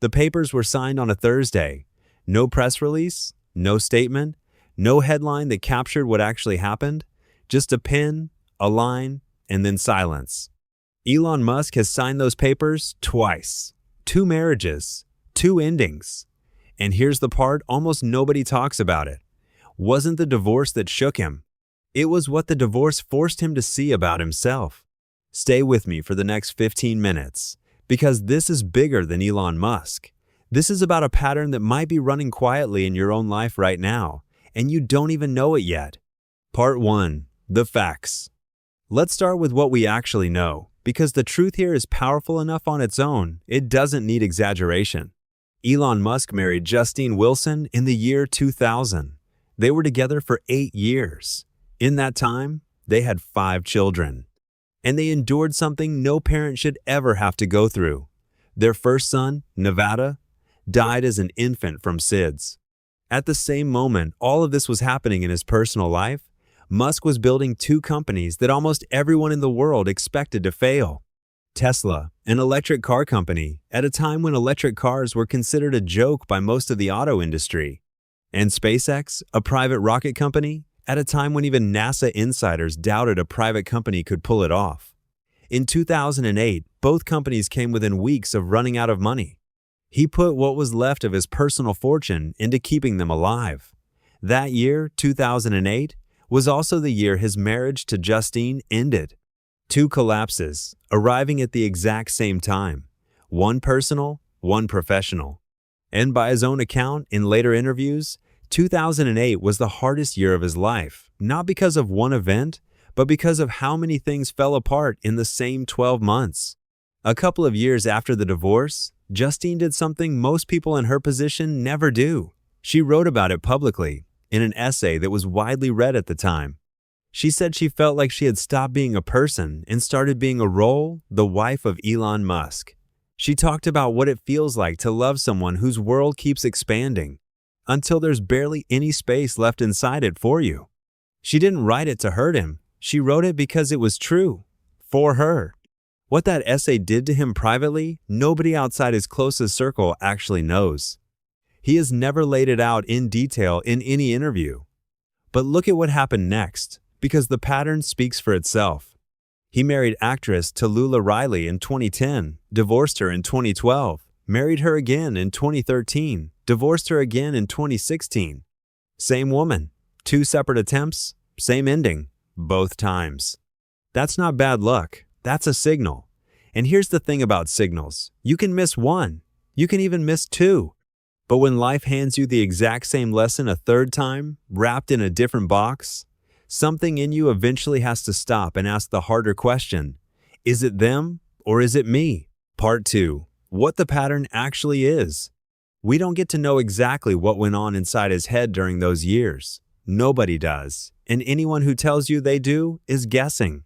The papers were signed on a Thursday. No press release, no statement, no headline that captured what actually happened, just a pen, a line, and then silence. Elon Musk has signed those papers twice. 2 marriages, 2 endings. And here's the part almost nobody talks about it. Wasn't the divorce that shook him. It was what the divorce forced him to see about himself. Stay with me for the next 15 minutes, because this is bigger than Elon Musk. This is about a pattern that might be running quietly in your own life right now, and you don't even know it yet. Part 1. The facts. Let's start with what we actually know, because the truth here is powerful enough on its own, it doesn't need exaggeration. Elon Musk married Justine Wilson in the year 2000. They were together for 8 years. In that time, they had 5 children. And they endured something no parent should ever have to go through. Their first son, Nevada, died as an infant from SIDS. At the same moment all of this was happening in his personal life, Musk was building 2 companies that almost everyone in the world expected to fail. Tesla, an electric car company, at a time when electric cars were considered a joke by most of the auto industry. And SpaceX, a private rocket company, at a time when even NASA insiders doubted a private company could pull it off. In 2008, both companies came within weeks of running out of money. He put what was left of his personal fortune into keeping them alive. That year, 2008, was also the year his marriage to Justine ended. 2 collapses, arriving at the exact same time. One personal, one professional. And by his own account, in later interviews, 2008 was the hardest year of his life, not because of one event, but because of how many things fell apart in the same 12 months. A couple of years after the divorce, Justine did something most people in her position never do. She wrote about it publicly, in an essay that was widely read at the time. She said she felt like she had stopped being a person and started being a role, the wife of Elon Musk. She talked about what it feels like to love someone whose world keeps expanding, until there's barely any space left inside it for you. She didn't write it to hurt him. She wrote it because it was true. For her. What that essay did to him privately, nobody outside his closest circle actually knows. He has never laid it out in detail in any interview. But look at what happened next, because the pattern speaks for itself. He married actress Tallulah Riley in 2010, divorced her in 2012, married her again in 2013, divorced her again in 2016. Same woman, 2 separate attempts, same ending, both times. That's not bad luck, that's a signal. And here's the thing about signals. You can miss 1, you can even miss 2. But when life hands you the exact same lesson a 3rd time, wrapped in a different box, something in you eventually has to stop and ask the harder question. Is it them or is it me? Part 2. What the pattern actually is. We don't get to know exactly what went on inside his head during those years. Nobody does. And anyone who tells you they do is guessing.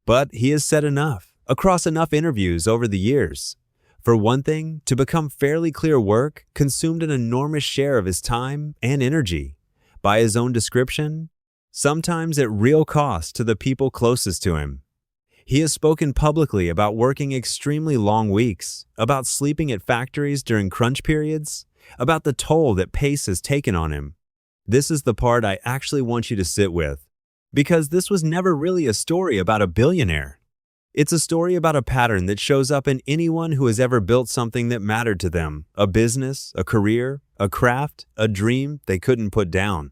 But he has said enough, across enough interviews over the years. For one thing, to become fairly clear work consumed an enormous share of his time and energy. By his own description, sometimes at real cost to the people closest to him. He has spoken publicly about working extremely long weeks, about sleeping at factories during crunch periods, about the toll that pace has taken on him. This is the part I actually want you to sit with, because this was never really a story about a billionaire. It's a story about a pattern that shows up in anyone who has ever built something that mattered to them, a business, a career, a craft, a dream they couldn't put down.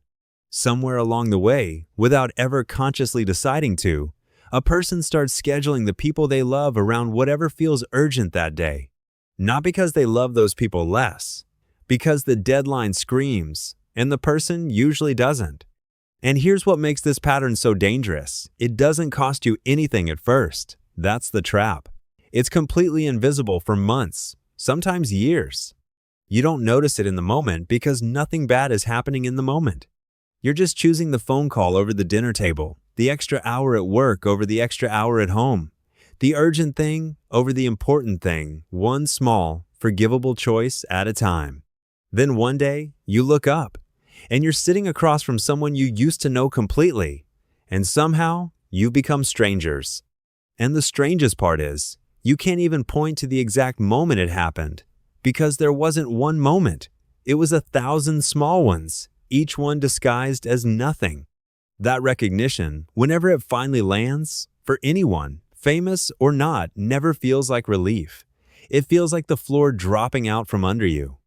Somewhere along the way, without ever consciously deciding to, a person starts scheduling the people they love around whatever feels urgent that day. Not because they love those people less, because the deadline screams, and the person usually doesn't. And here's what makes this pattern so dangerous. It doesn't cost you anything at first. That's the trap. It's completely invisible for months, sometimes years. You don't notice it in the moment because nothing bad is happening in the moment. You're just choosing the phone call over the dinner table, the extra hour at work over the extra hour at home, the urgent thing over the important thing, one small, forgivable choice at a time. Then one day, you look up, and you're sitting across from someone you used to know completely, and somehow, you've become strangers. And the strangest part is, you can't even point to the exact moment it happened, Because there wasn't one moment. It was 1,000 small ones, each one disguised as nothing. That recognition, whenever it finally lands, for anyone, famous or not, never feels like relief. It feels like the floor dropping out from under you.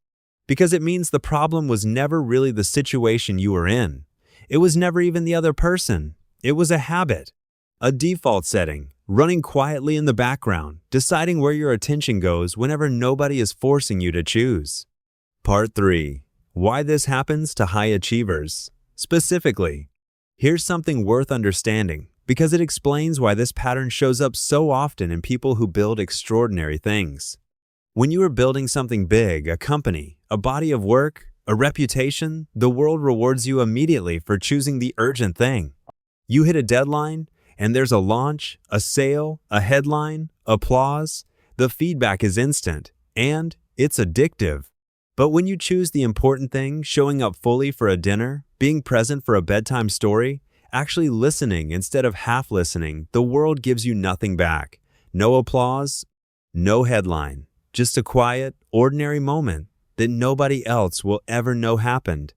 Because it means the problem was never really the situation you were in. It was never even the other person. It was a habit, a default setting, running quietly in the background, deciding where your attention goes whenever nobody is forcing you to choose. Part 3. Why this happens to high achievers. Specifically, here's something worth understanding because it explains why this pattern shows up so often in people who build extraordinary things. When you are building something big, a company, a body of work, a reputation, the world rewards you immediately for choosing the urgent thing. You hit a deadline, and there's a launch, a sale, a headline, applause. The feedback is instant, and it's addictive. But when you choose the important thing, showing up fully for a dinner, being present for a bedtime story, actually listening instead of half listening, the world gives you nothing back. No applause, no headline, just a quiet, ordinary moment that nobody else will ever know happened.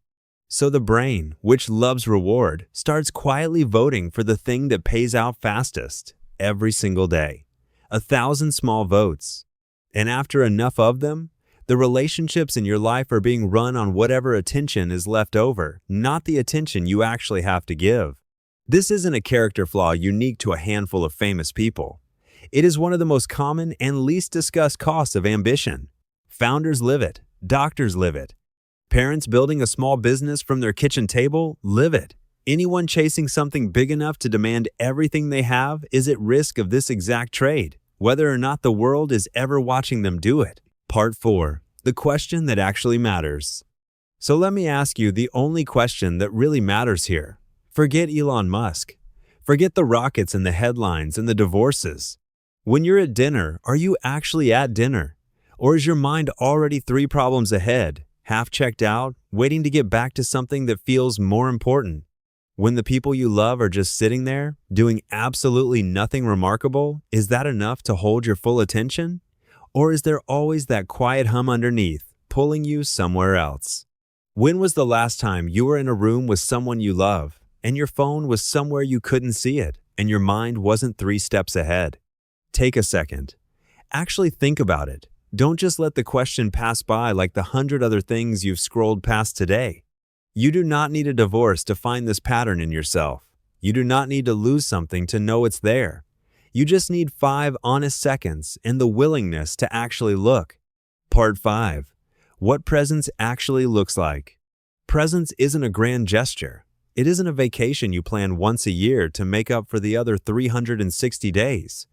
So the brain, which loves reward, starts quietly voting for the thing that pays out fastest every single day. 1,000 small votes. And after enough of them, the relationships in your life are being run on whatever attention is left over, not the attention you actually have to give. This isn't a character flaw unique to a handful of famous people. It is one of the most common and least discussed costs of ambition. Founders live it. Doctors live it. Parents building a small business from their kitchen table live it. Anyone chasing something big enough to demand everything they have is at risk of this exact trade, whether or not the world is ever watching them do it. Part 4. The question that actually matters. So let me ask you the only question that really matters here. Forget Elon Musk. Forget the rockets and the headlines and the divorces. When you're at dinner, are you actually at dinner? Or is your mind already 3 problems ahead, half checked out, waiting to get back to something that feels more important? When the people you love are just sitting there, doing absolutely nothing remarkable, is that enough to hold your full attention? Or is there always that quiet hum underneath, pulling you somewhere else? When was the last time you were in a room with someone you love, and your phone was somewhere you couldn't see it, and your mind wasn't 3 steps ahead? Take a second. Actually think about it. Don't just let the question pass by like the 100 other things you've scrolled past today. You do not need a divorce to find this pattern in yourself. You do not need to lose something to know it's there. You just need 5 honest seconds and the willingness to actually look. Part 5. What presence actually looks like. Presence isn't a grand gesture. It isn't a vacation you plan once a year to make up for the other 360 days.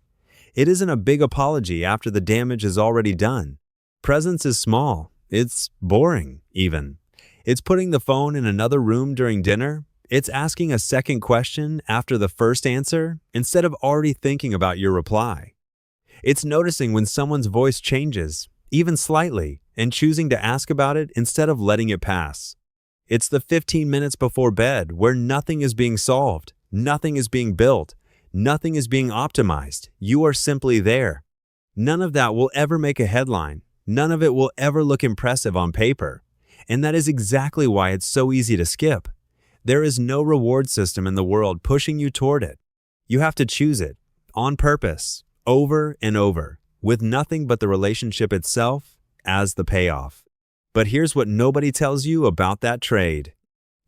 It isn't a big apology after the damage is already done. Presence is small. It's boring, even. It's putting the phone in another room during dinner. It's asking a second question after the first answer instead of already thinking about your reply. It's noticing when someone's voice changes, even slightly, and choosing to ask about it instead of letting it pass. It's the 15 minutes before bed where nothing is being solved, nothing is being built, nothing is being optimized. You are simply there. None of that will ever make a headline. None of it will ever look impressive on paper. And that is exactly why it's so easy to skip. There is no reward system in the world pushing you toward it. You have to choose it, on purpose, over and over, with nothing but the relationship itself as the payoff. But here's what nobody tells you about that trade.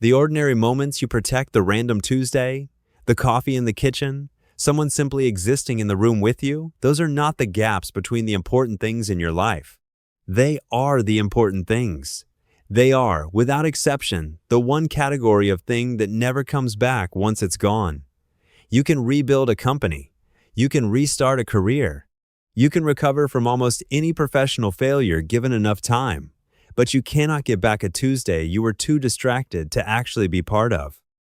The ordinary moments you protect, the random Tuesday, the coffee in the kitchen, someone simply existing in the room with you, those are not the gaps between the important things in your life. They are the important things. They are, without exception, the one category of thing that never comes back once it's gone. You can rebuild a company. You can restart a career. You can recover from almost any professional failure given enough time. But you cannot get back a Tuesday you were too distracted to actually be part of.